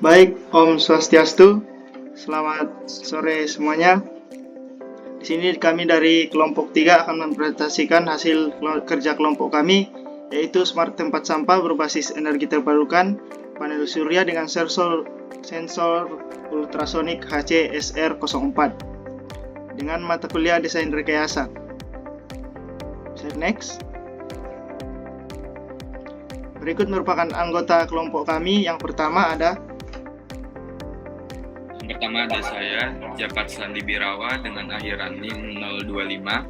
Baik, Om Swastiastu. Selamat sore semuanya. Di sini kami dari kelompok 3 akan mempresentasikan hasil kerja kelompok kami, yaitu Smart Tempat Sampah berbasis energi terbarukan, panel surya dengan sensor ultrasonik HCSR04 dengan mata kuliah desain rekayasa. Next. Berikut merupakan anggota kelompok kami. Yang pertama ada saya, Japat Sandi Birawa dengan akhiran NIM 025.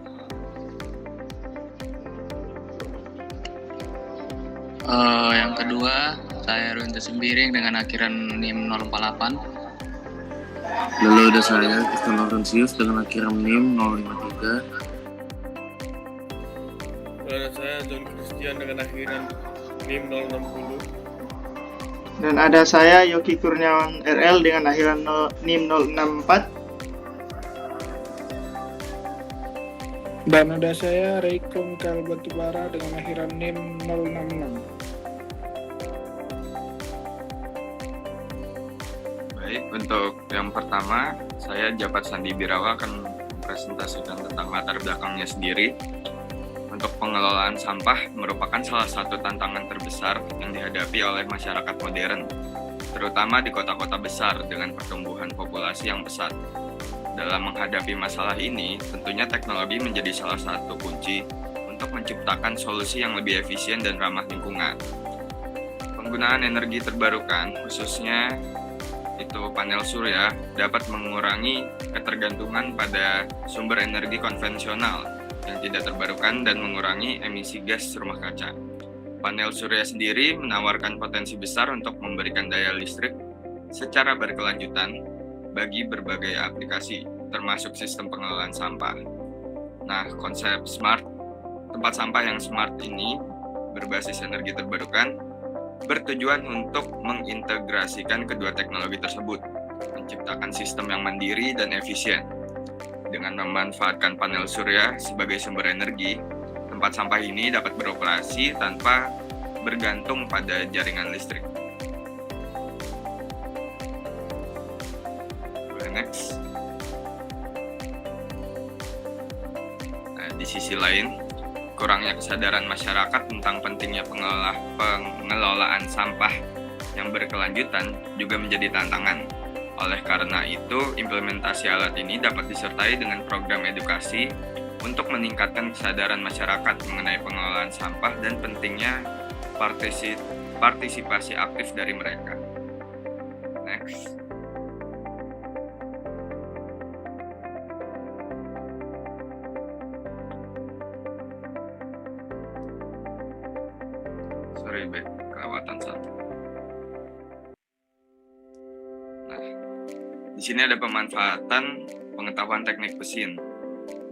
Yang kedua, saya Runtu Sembiring dengan akhiran NIM 048. Lalu ada saya, Kristen Laurentius dengan akhiran NIM 053. Lalu ada saya, John Christian dengan akhiran NIM 060. Dan ada saya, Yogi Kurniawan RL dengan akhiran NIM 064. Dan ada saya, Reikon Kal Batubara dengan akhiran NIM 066. Baik, untuk yang pertama, saya Japat Sandi Birawa akan mempresentasikan tentang latar belakangnya sendiri. Untuk pengelolaan sampah merupakan salah satu tantangan terbesar yang dihadapi oleh masyarakat modern, terutama di kota-kota besar dengan pertumbuhan populasi yang pesat. Dalam menghadapi masalah ini, tentunya teknologi menjadi salah satu kunci untuk menciptakan solusi yang lebih efisien dan ramah lingkungan. Penggunaan energi terbarukan, khususnya itu panel surya, dapat mengurangi ketergantungan pada sumber energi konvensional yang tidak terbarukan dan mengurangi emisi gas rumah kaca. Panel surya sendiri menawarkan potensi besar untuk memberikan daya listrik secara berkelanjutan bagi berbagai aplikasi, termasuk sistem pengelolaan sampah. Nah, konsep smart, tempat sampah yang smart ini berbasis energi terbarukan, bertujuan untuk mengintegrasikan kedua teknologi tersebut, menciptakan sistem yang mandiri dan efisien. Dengan memanfaatkan panel surya sebagai sumber energi, tempat sampah ini dapat beroperasi tanpa bergantung pada jaringan listrik. Next. Nah, di sisi lain, kurangnya kesadaran masyarakat tentang pentingnya pengelolaan sampah yang berkelanjutan juga menjadi tantangan. Oleh karena itu, implementasi alat ini dapat disertai dengan program edukasi untuk meningkatkan kesadaran masyarakat mengenai pengelolaan sampah dan pentingnya partisipasi aktif dari mereka. Next. Sorry, kelewatan satu. Di sini ada pemanfaatan pengetahuan teknik mesin.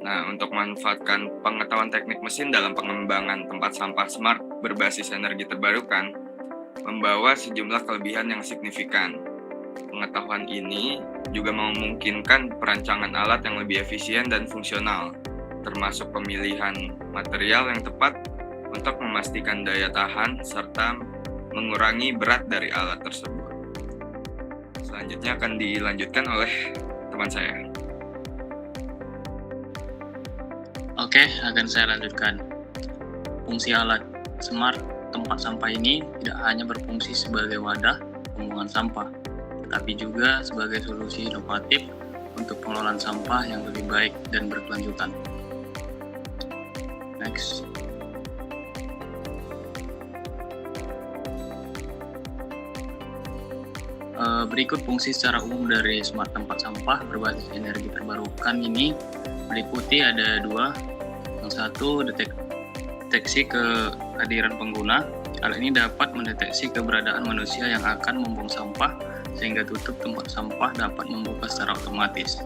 Nah, untuk memanfaatkan pengetahuan teknik mesin dalam pengembangan tempat sampah smart berbasis energi terbarukan membawa sejumlah kelebihan yang signifikan. Pengetahuan ini juga memungkinkan perancangan alat yang lebih efisien dan fungsional, termasuk pemilihan material yang tepat untuk memastikan daya tahan serta mengurangi berat dari alat tersebut. Selanjutnya akan dilanjutkan oleh teman saya. Oke, akan saya lanjutkan. Fungsi alat smart tempat sampah ini tidak hanya berfungsi sebagai wadah pembuangan sampah, tetapi juga sebagai solusi inovatif untuk pengelolaan sampah yang lebih baik dan berkelanjutan. Next. Berikut fungsi secara umum dari smart tempat sampah berbasis energi terbarukan ini meliputi ada dua. Yang satu, deteksi kehadiran pengguna. Hal ini dapat mendeteksi keberadaan manusia yang akan membuang sampah sehingga tutup tempat sampah dapat membuka secara otomatis.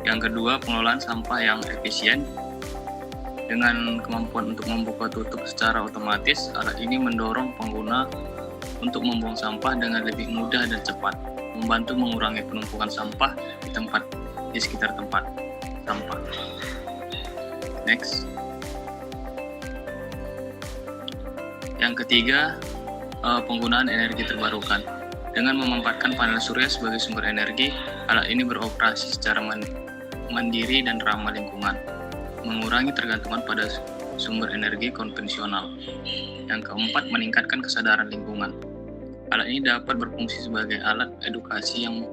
Yang kedua, pengelolaan sampah yang efisien. Dengan kemampuan untuk membuka tutup secara otomatis, alat ini mendorong pengguna untuk membuang sampah dengan lebih mudah dan cepat, membantu mengurangi penumpukan sampah di sekitar tempat sampah. Next. Yang ketiga, penggunaan energi terbarukan. Dengan memanfaatkan panel surya sebagai sumber energi, alat ini beroperasi secara mandiri dan ramah lingkungan, mengurangi tergantungan pada sumber energi konvensional. Yang keempat, meningkatkan kesadaran lingkungan. Alat ini dapat berfungsi sebagai alat edukasi yang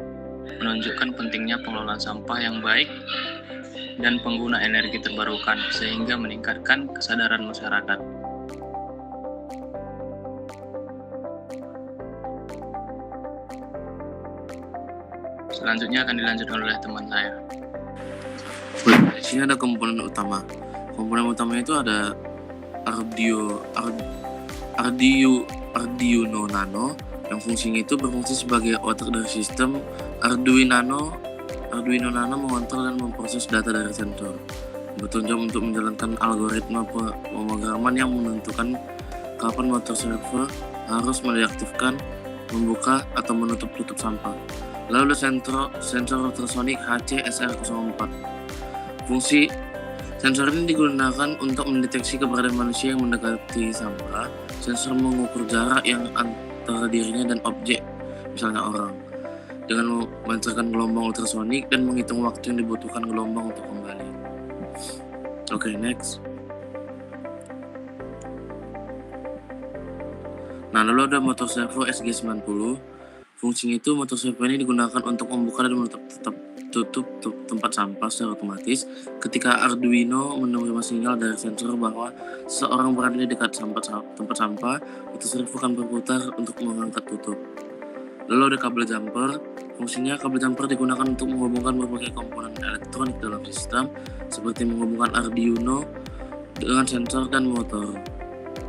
menunjukkan pentingnya pengelolaan sampah yang baik dan pengguna energi terbarukan, sehingga meningkatkan kesadaran masyarakat. Selanjutnya akan dilanjutkan oleh teman saya. Di sini ada komponen utama. Komponen utama itu ada Arduino Nano yang fungsinya itu berfungsi sebagai otak dari sistem. Arduino Nano mengontrol dan memproses data dari sensor, bertanggung untuk menjalankan algoritma pemrograman yang menentukan kapan motor servo harus deaktifkan, membuka atau menutup sampah. Lalu ada sensor ultrasonik HC-SR04. Fungsi sensor ini digunakan untuk mendeteksi keberadaan manusia yang mendekati sampah. Sensor mengukur jarak yang antara dirinya dan objek, misalnya orang, dengan memancarkan gelombang ultrasonik dan menghitung waktu yang dibutuhkan gelombang untuk kembali. Oke, next. Nah, lalu ada motor servo SG90. Fungsinya itu motor servo ini digunakan untuk membuka dan menutup tempat sampah secara otomatis. Ketika Arduino menerima sinyal dari sensor bahwa seseorang berada di dekat tempat sampah, motor servo akan berputar untuk mengangkat tutup. Lalu ada kabel jumper. Fungsinya kabel jumper digunakan untuk menghubungkan berbagai komponen elektronik dalam sistem, seperti menghubungkan Arduino dengan sensor dan motor.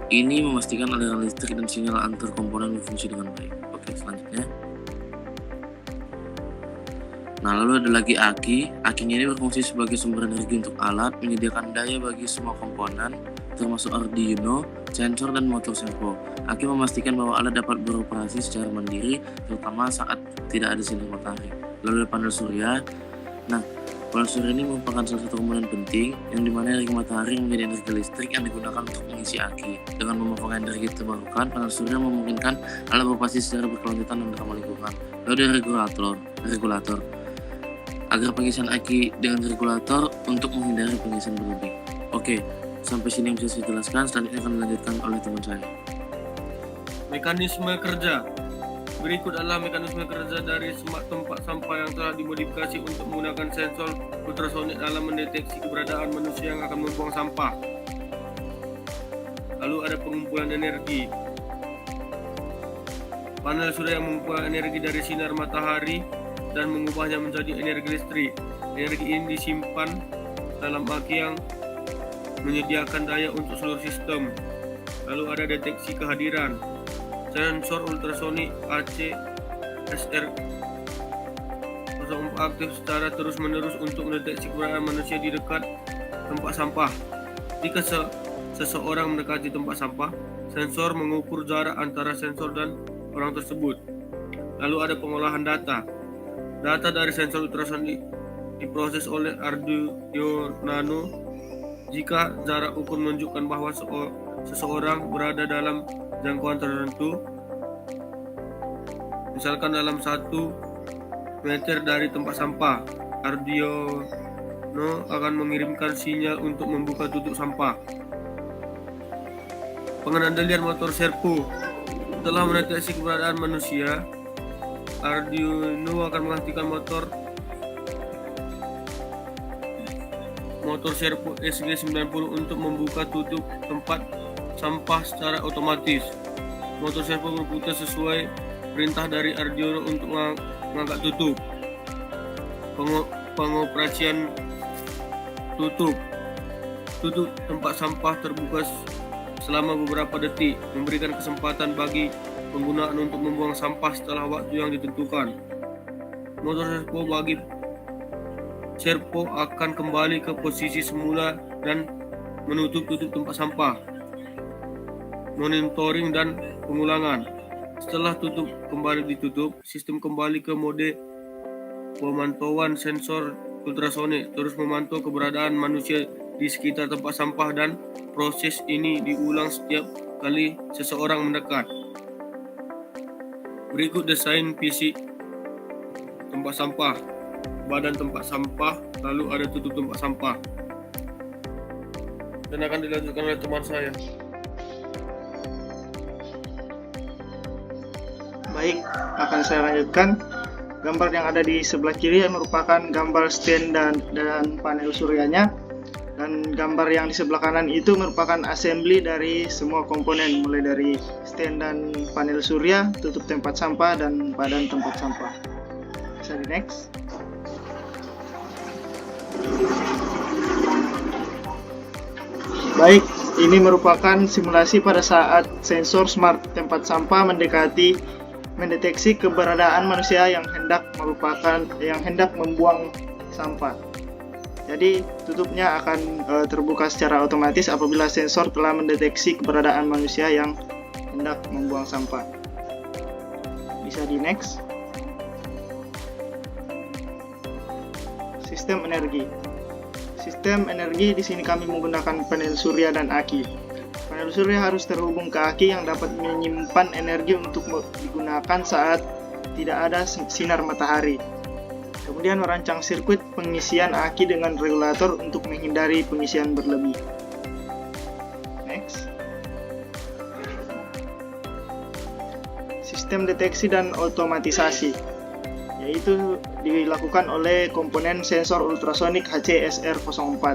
Ini memastikan aliran listrik dan sinyal antar komponen berfungsi dengan baik. Oke, selanjutnya. Nah, lalu ada lagi aki. Akinya ini berfungsi sebagai sumber energi untuk alat, menyediakan daya bagi semua komponen, termasuk Arduino, sensor, dan motor servo. Aki memastikan bahwa alat dapat beroperasi secara mandiri, terutama saat tidak ada sinar matahari. Lalu ada panel surya. Nah, panel surya ini merupakan salah satu komponen penting, yang dimana energi matahari menjadi energi listrik yang digunakan untuk mengisi aki. Dengan memanfaatkan energi terbarukan, panel surya memungkinkan alat beroperasi secara berkelanjutan dan ramah lingkungan. Lalu ada regulator. Agar pengisian aki dengan regulator untuk menghindari pengisian berlebih. Oke, sampai sini yang bisa saya jelaskan. Selanjutnya akan dilanjutkan oleh teman saya. Mekanisme kerja. Berikut adalah mekanisme kerja dari smart tempat sampah yang telah dimodifikasi untuk menggunakan sensor ultrasonik dalam mendeteksi keberadaan manusia yang akan membuang sampah. Lalu ada pengumpulan energi. Panel surya yang mengumpulkan energi dari sinar matahari dan mengubahnya menjadi energi listrik. Energi ini disimpan dalam aki yang menyediakan daya untuk seluruh sistem. Lalu ada deteksi kehadiran. Sensor ultrasonik HC-SR04 aktif secara terus-menerus untuk mendeteksi keberadaan manusia di dekat tempat sampah. Jika seseorang mendekati tempat sampah, sensor mengukur jarak antara sensor dan orang tersebut. Lalu ada pengolahan data. Data dari sensor ultrasonik diproses oleh Arduino Nano. Jika jarak ukur menunjukkan bahwa seseorang berada dalam jangkauan tertentu, misalkan dalam 1 meter dari tempat sampah, Arduino akan mengirimkan sinyal untuk membuka tutup sampah. Pengendalian motor servo. Setelah mendeteksi keberadaan manusia, Arduino akan menghentikan motor servo SG90 untuk membuka tutup tempat sampah secara otomatis. Motor servo berputar sesuai perintah dari Arduino untuk mengangkat tutup. Pengoperasian tutup tempat sampah terbuka selama beberapa detik, memberikan kesempatan bagi penggunaan untuk membuang sampah setelah waktu yang ditentukan. Motor servo akan kembali ke posisi semula dan menutup tempat sampah. Monitoring dan pengulangan. Setelah kembali ditutup, sistem kembali ke mode pemantauan sensor ultrasonik, terus memantau keberadaan manusia di sekitar tempat sampah, dan proses ini diulang setiap kali seseorang mendekat. Berikut desain fisik tempat sampah. Badan tempat sampah, lalu ada tutup tempat sampah. Dan akan dilanjutkan oleh teman saya. Baik, akan saya lanjutkan. Gambar yang ada di sebelah kiri merupakan gambar stand dan panel suryanya. Dan gambar yang di sebelah kanan itu merupakan assembly dari semua komponen, mulai dari stand dan panel surya, tutup tempat sampah, dan badan tempat sampah. Bisa di next. Baik, ini merupakan simulasi pada saat sensor smart tempat sampah mendeteksi keberadaan manusia yang hendak membuang sampah. Jadi tutupnya akan terbuka secara otomatis apabila sensor telah mendeteksi keberadaan manusia yang hendak membuang sampah. Bisa di next. Sistem energi. Sistem energi di sini kami menggunakan panel surya dan aki. Panel surya harus terhubung ke aki yang dapat menyimpan energi untuk digunakan saat tidak ada sinar matahari. Kemudian merancang sirkuit pengisian aki dengan regulator untuk menghindari pengisian berlebih. Next. Sistem deteksi dan otomatisasi, yaitu dilakukan oleh komponen sensor ultrasonik HCSR04,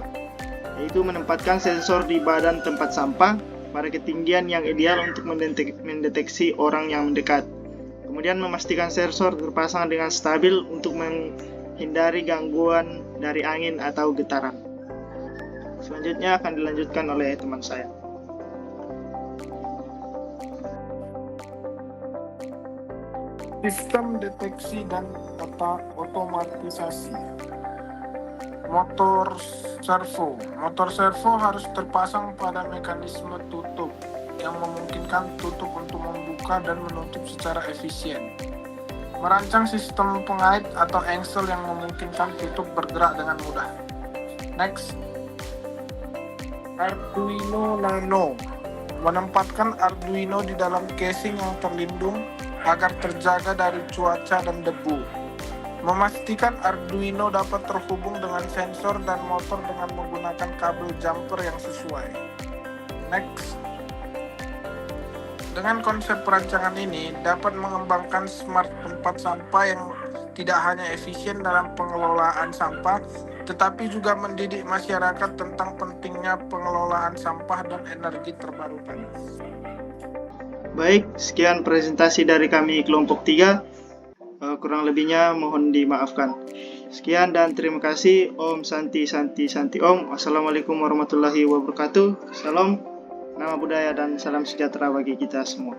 yaitu menempatkan sensor di badan tempat sampah pada ketinggian yang ideal untuk mendeteksi orang yang mendekat. Kemudian memastikan sensor terpasang dengan stabil untuk menghindari gangguan dari angin atau getaran. Selanjutnya akan dilanjutkan oleh teman saya. Sistem deteksi dan otomatisasi. Motor servo. Motor servo harus terpasang pada mekanisme tutup yang memungkinkan tutup untuk membuka dan menutup secara efisien. Merancang sistem pengait atau engsel yang memungkinkan tutup bergerak dengan mudah. Next. Arduino Nano. Menempatkan Arduino di dalam casing yang terlindung agar terjaga dari cuaca dan debu. Memastikan Arduino dapat terhubung dengan sensor dan motor dengan menggunakan kabel jumper yang sesuai. Next. Dengan konsep perancangan ini dapat mengembangkan smart tempat sampah yang tidak hanya efisien dalam pengelolaan sampah, tetapi juga mendidik masyarakat tentang pentingnya pengelolaan sampah dan energi terbarukan. Baik, sekian presentasi dari kami kelompok 3. Kurang lebihnya mohon dimaafkan. Sekian dan terima kasih. Om Santi Santi Santi Om. Wassalamualaikum warahmatullahi wabarakatuh. Salam, nama budaya dan salam sejahtera bagi kita semua.